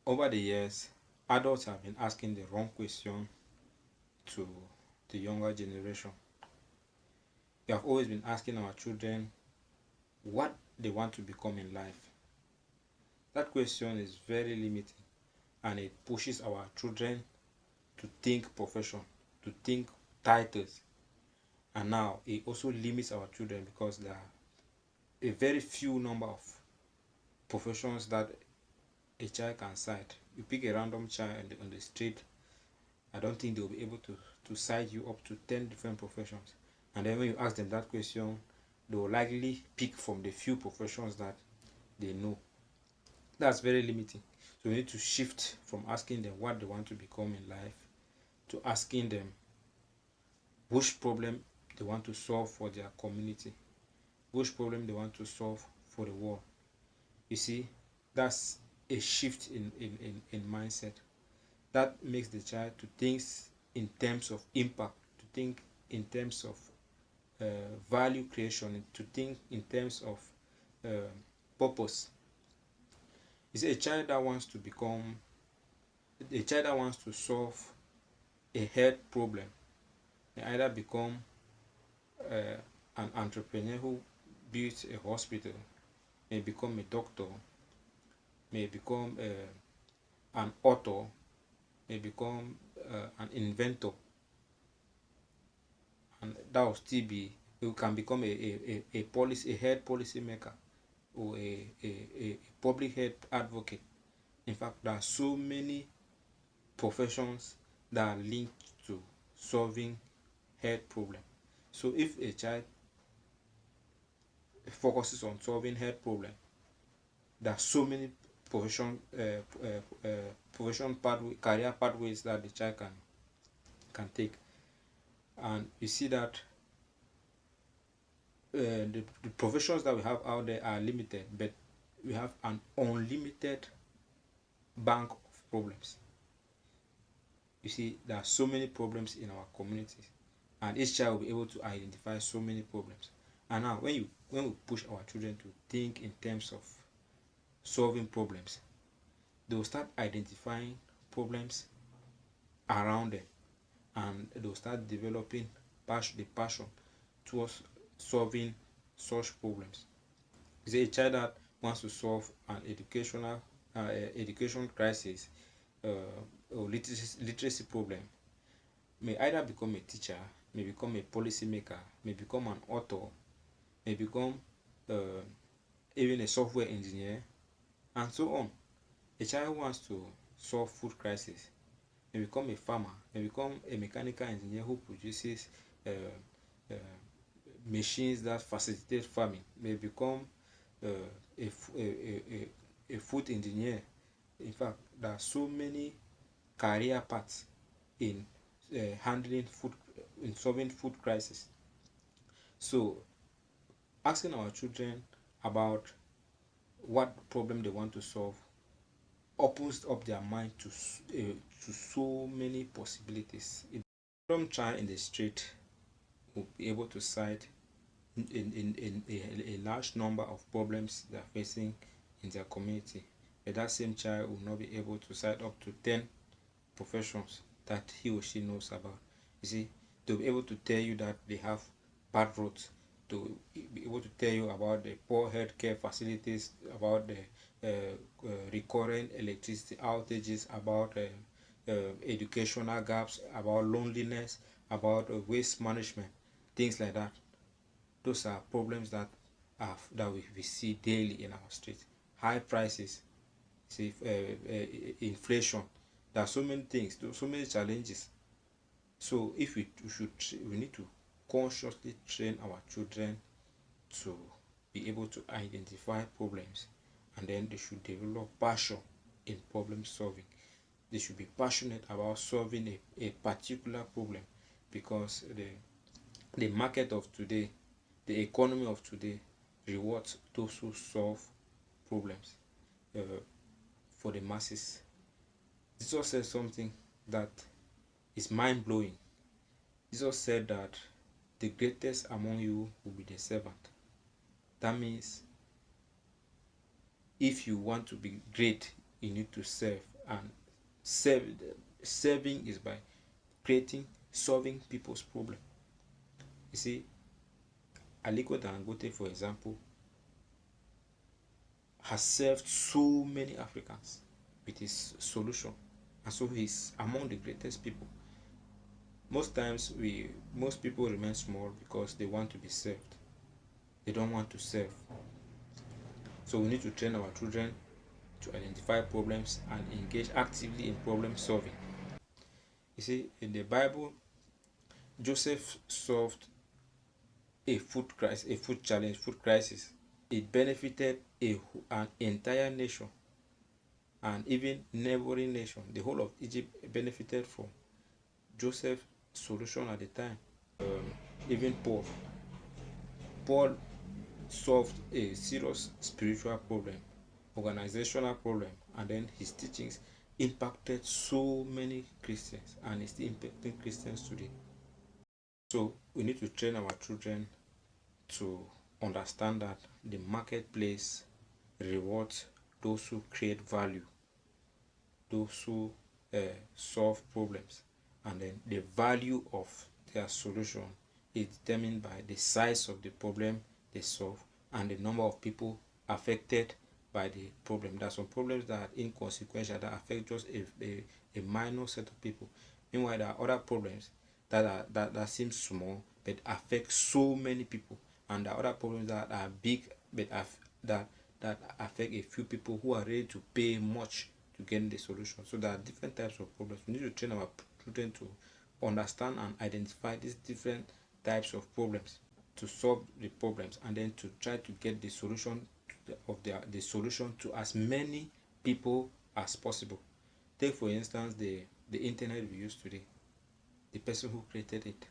Over the years, adults have been asking the wrong question to the younger generation. We have always been asking our children what they want to become in life. That question is very limiting, and it pushes our children to think profession, to think titles. And now it also limits our children because there are a very few number of professions that a child can cite. You pick a random child on the street, I don't think they'll be able to cite you up to 10 different professions. And then when you ask them that question, they will likely pick from the few professions that they know. That's very limiting. So we need to shift from asking them what they want to become in life to asking them which problem they want to solve for their community, which problem they want to solve for the world. You see, that's a shift in mindset. That makes the child to think in terms of impact, to think in terms of value creation, to think in terms of uh, purpose. You see, a child that wants to solve a health problem may either become uh, an entrepreneur who builds a hospital, may become a doctor, may become an author, may become an inventor, and that will still be, you can become a health policy maker or a public health advocate. In fact, there are so many professions that are linked to solving health problems. So if a child focuses on solving health problems, there are so many profession career pathways that the child can take. And you see that the professions that we have out there are limited, but we have an unlimited bank of problems. You see, there are so many problems in our communities, and each child will be able to identify so many problems. And now, when we push our children to think in terms of solving problems, they will start identifying problems around them, and they will start developing the passion towards solving such problems. Is a child that wants to solve an education crisis uh, or literacy problem may either become a teacher, may become a policy maker, may become an author, may become uh, even a software engineer, and so on. A child who wants to solve food crisis may become a farmer, may become a mechanical engineer who produces uh, uh, machines that facilitate farming, may become uh, a, a food engineer. In fact, there are so many career paths in handling food, in solving food crisis. So asking our children about what problem they want to solve opens up their mind to so many possibilities. A random child in the street will be able to cite in a large number of problems they are facing in their community, but that same child will not be able to cite up to 10 professions that he or she knows about. You see, they'll be able to tell you that they have bad roads, to be able to tell you about the poor healthcare facilities, about the recurrent electricity outages, about educational gaps, about loneliness, about waste management, things like that. Those are problems that we see daily in our streets. High prices, see, inflation. There are so many things, so many challenges. So if we need to consciously train our children to be able to identify problems, and then they should develop passion in problem solving. They should be passionate about solving a particular problem, because the market of today, the economy of today rewards those who solve problems uh, for the masses. Jesus said something that is mind blowing. Jesus said that the greatest among you will be the servant. That means if you want to be great, you need to serve. And serving is by solving people's problem. You see, Aliko Dangote, for example, has served so many Africans with his solution, and so he's among the greatest people. Most people remain small because they want to be served. They don't want to serve. So we need to train our children to identify problems and engage actively in problem solving. You see, in the Bible, Joseph solved a food challenge, food crisis. It benefited an entire nation and even neighboring nation. The whole of Egypt benefited from Joseph's solution at the time. Even Paul solved a serious spiritual problem, organizational problem, and then his teachings impacted so many Christians and is still impacting Christians today. So we need to train our children to understand that the marketplace rewards those who create value, those who solve problems, and then the value of their solution is determined by the size of the problem they solve and the number of people affected by the problem. There are some problems that are inconsequential, that affect just a minor set of people. Meanwhile, there are other problems that seem small but affect so many people, and there are other problems that are big but that affect a few people who are ready to pay much to get the solution. So there are different types of problems. We need to train our children to understand and identify these different types of problems, to solve the problems, and then to try to get the solution the solution to as many people as possible. Take for instance the internet we use today. The person who created it,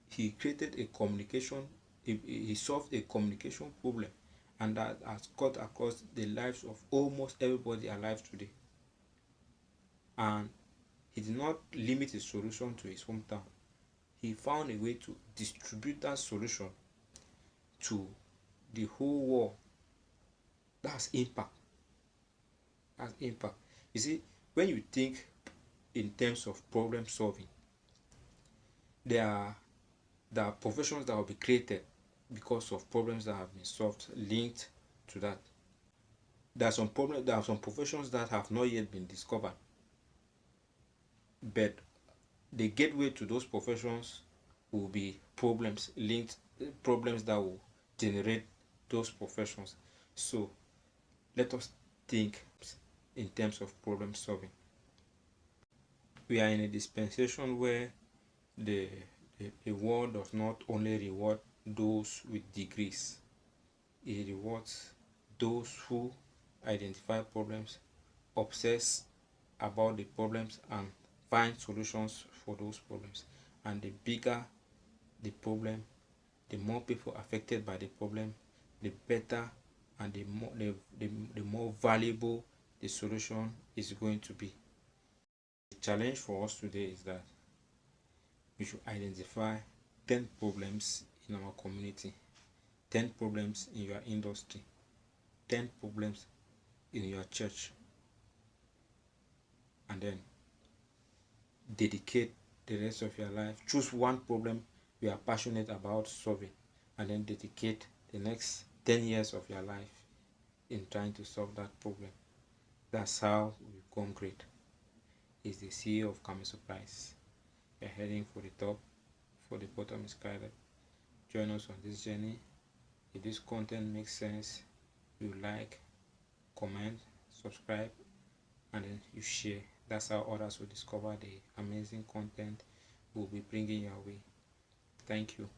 he created a communication, he solved a communication problem, and that has cut across the lives of almost everybody alive today. And he did not limit his solution to his hometown. He found a way to distribute that solution to the whole world. That's impact. That's impact. You see, when you think in terms of problem solving, there are professions that will be created because of problems that have been solved linked to that. There are some professions that have not yet been discovered, but the gateway to those professions will be problems that will generate those professions. So let us think in terms of problem solving. We are in a dispensation where the world does not only reward those with degrees, it rewards those who identify problems, obsess about the problems, and find solutions for those problems. And the bigger the problem, the more people affected by the problem, the better and the more valuable the solution is going to be. The challenge for us today is that we should identify 10 problems in our community, 10 problems in your industry, 10 problems in your church, and then dedicate the rest of your life. Choose one problem you are passionate about solving, and then dedicate the next 10 years of your life in trying to solve that problem. That's how we become great. Is the CEO of Kami Surprise. We're heading for the top, for the bottom is guided. Join us on this journey. If this content makes sense, you like, comment, subscribe, and then you share. That's how others will discover the amazing content we'll be bringing your way. Thank you.